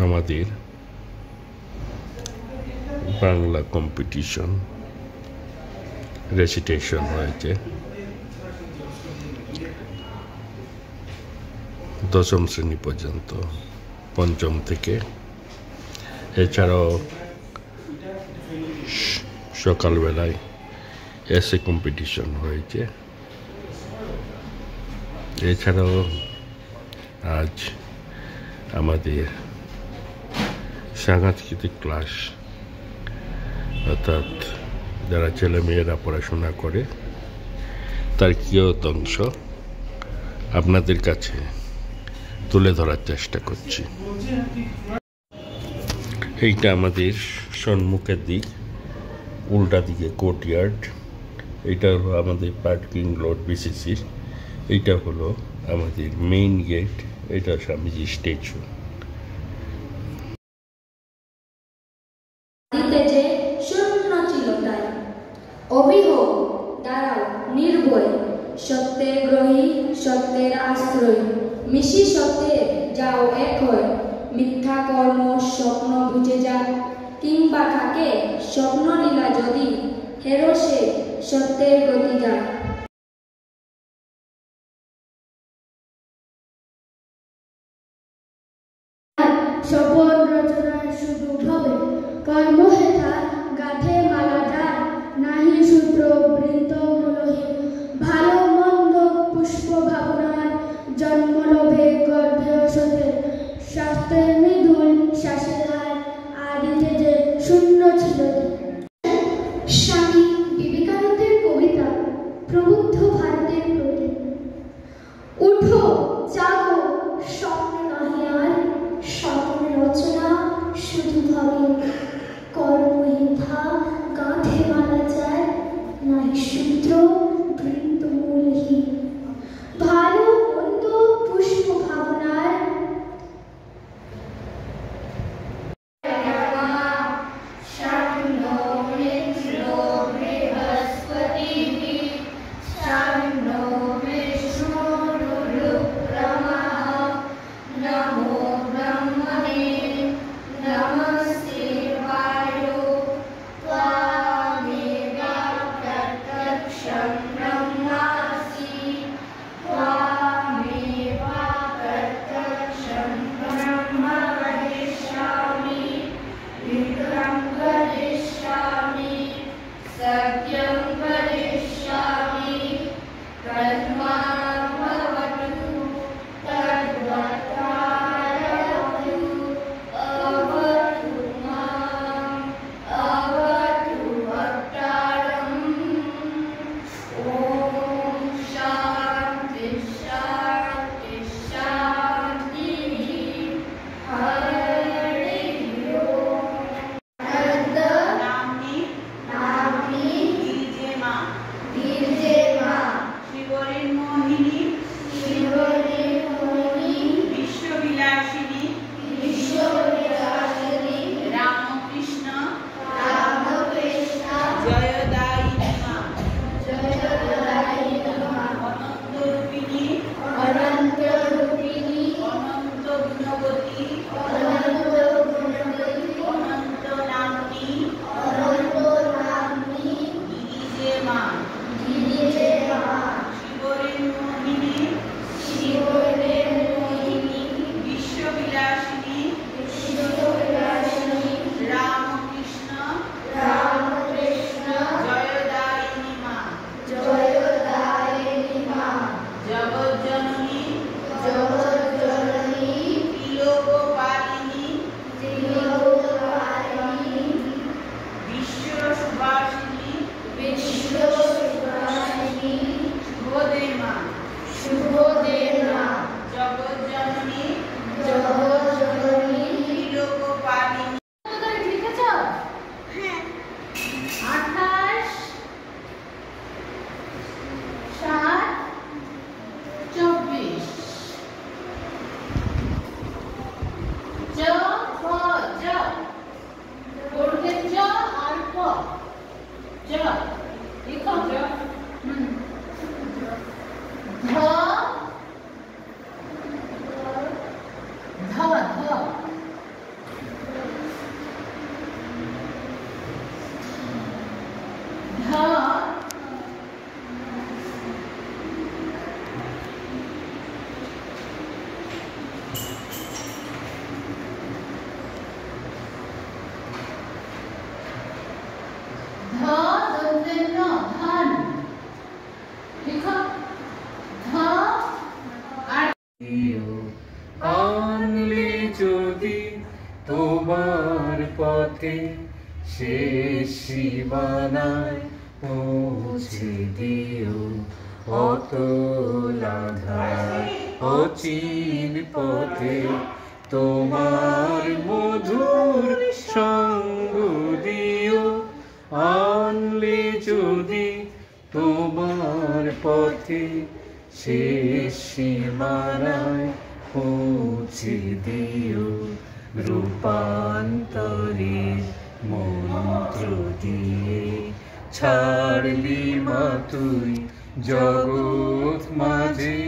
আমাদের Bangla competition recitation হয়েছে। 10ম শ্রেণী পর্যন্ত, 5ম থেকে। এছাড়াও সকালবেলায় এসে কম্পিটিশন হয়েছে। এছাড়াও আজ আমাদের সাংস্কৃতিক ক্লাস, অর্থাৎ যারা ছেলেমেয়েরা পড়াশোনা করে তার কিয়দংশ আপনাদের কাছে তুলে ধরার চেষ্টা করছি। এইটা আমাদের সম্মুখের দিক, উল্টা দিকে কোর্টইয়ার্ড। এইটা হলো আমাদের পার্কিং লট বিসিসির। এইটা হলো আমাদের মেইন গেট। এটা স্বামীজি স্ট্যাচু। অবিহোগ দাঁড়াও নির্ভয়, সত্যগ্রহী সত্যের আশ্রয়, মিশি সত্যে যাও এক হয়, মিথ্যা কর্ম স্বপ্ন বুঝে যা, কিংবা থাকে স্বপ্ন লীলা যদি, হেরো সে সত্যের গতি যা। স্বপন রচনায় শুধু ভাবে, কর্ম হেথা গাঁথে মালা যায়, নাহি সূত্র বৃন্ত মূলহীন, ভালো মন্দ পুষ্প ভাবনার জন্ম লোভে গর্ভে সতে, শাস্ত্রের মৃদুল শ্বাসের হার, আদিতে যে শূন্য ছিল। স্বামী বিবেকানন্দের কবিতা প্রবুদ্ধ ভারতের প্রতীক। উঠো জাগো স্বপ্ন নহে আর, স্বপ্ন রচনা শুধু ভাবে, কর্মহীনতা গাঁথে মালা যায়, নাহি সূত্র বৃন্ত মূলহীন, ভালো মন্দ পুষ্প ভাবনার তোমার পথে শেষ সীমানায় পৌঁছে দিও অতল আধার অচিন পথে তোমার মধুর সঙ্গ দিও আনলে যদি তোমার পথে শেষ সীমানায় পৌঁছে দিও রূপান্তরের মন্ত্র দিয়ে ছাড়লি মা তুই জগৎ মাঝে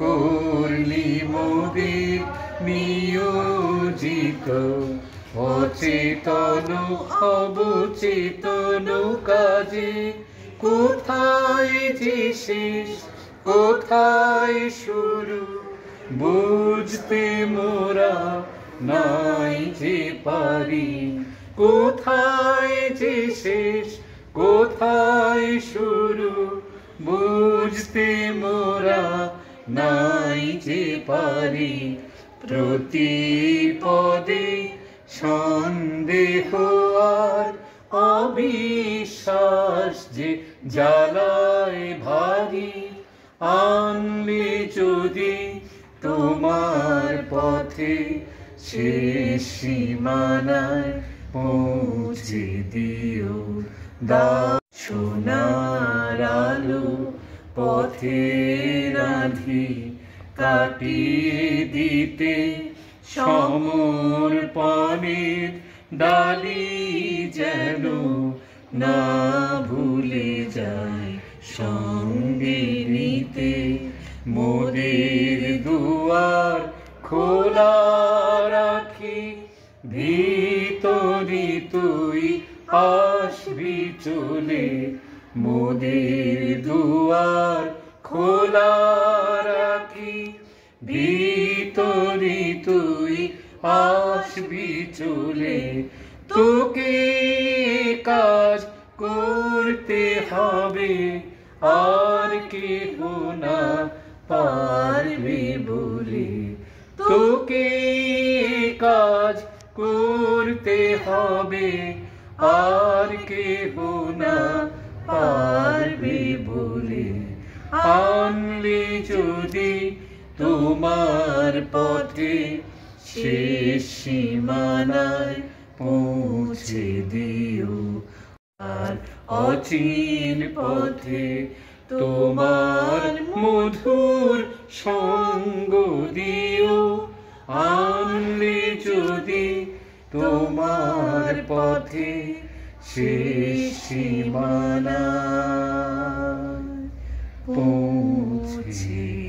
করলি মোদের নিয়োজিত অচেতন অবচেতন কাজে কোথায় যে শেষ কোথায় শুরু বুঝতে মোরা নাই যে পারি কোথায় যে শেষ কোথায় শুরু বুঝতে মোরা নাই যে পারি প্রতি পদে সন্দেহ আর অবিশ্বাস যে জ্বালায় ভারী আনলে যদি তোমার পথে শেষ সীমানায় পৌঁছে দিও দাও সোনার আলো পথের আঁধি কাটিয়ে দিতে সমর্পণের ডালি যেন না ভুলে যায় সঙ্গে নিতে মোদের দুয়ার খোলা রাখি ভিতরে তুই আসবি চলে মোদের দুয়ার খোলা রাখি ভিতরে তুই আসবি চলে তোকে কাজ করতে হবে আর কেহ না পারবে বলে তোকে কাজ করতে হবে আর কেহ না পারবে বলে আনলে যদি তোমার পথে শেষ সীমানায় পৌঁছে দিও আর অচিন পথে তোমার মধুর সঙ্গ দিও আনলে যদি তোমার পথে শেষ সীমানায় পৌঁছে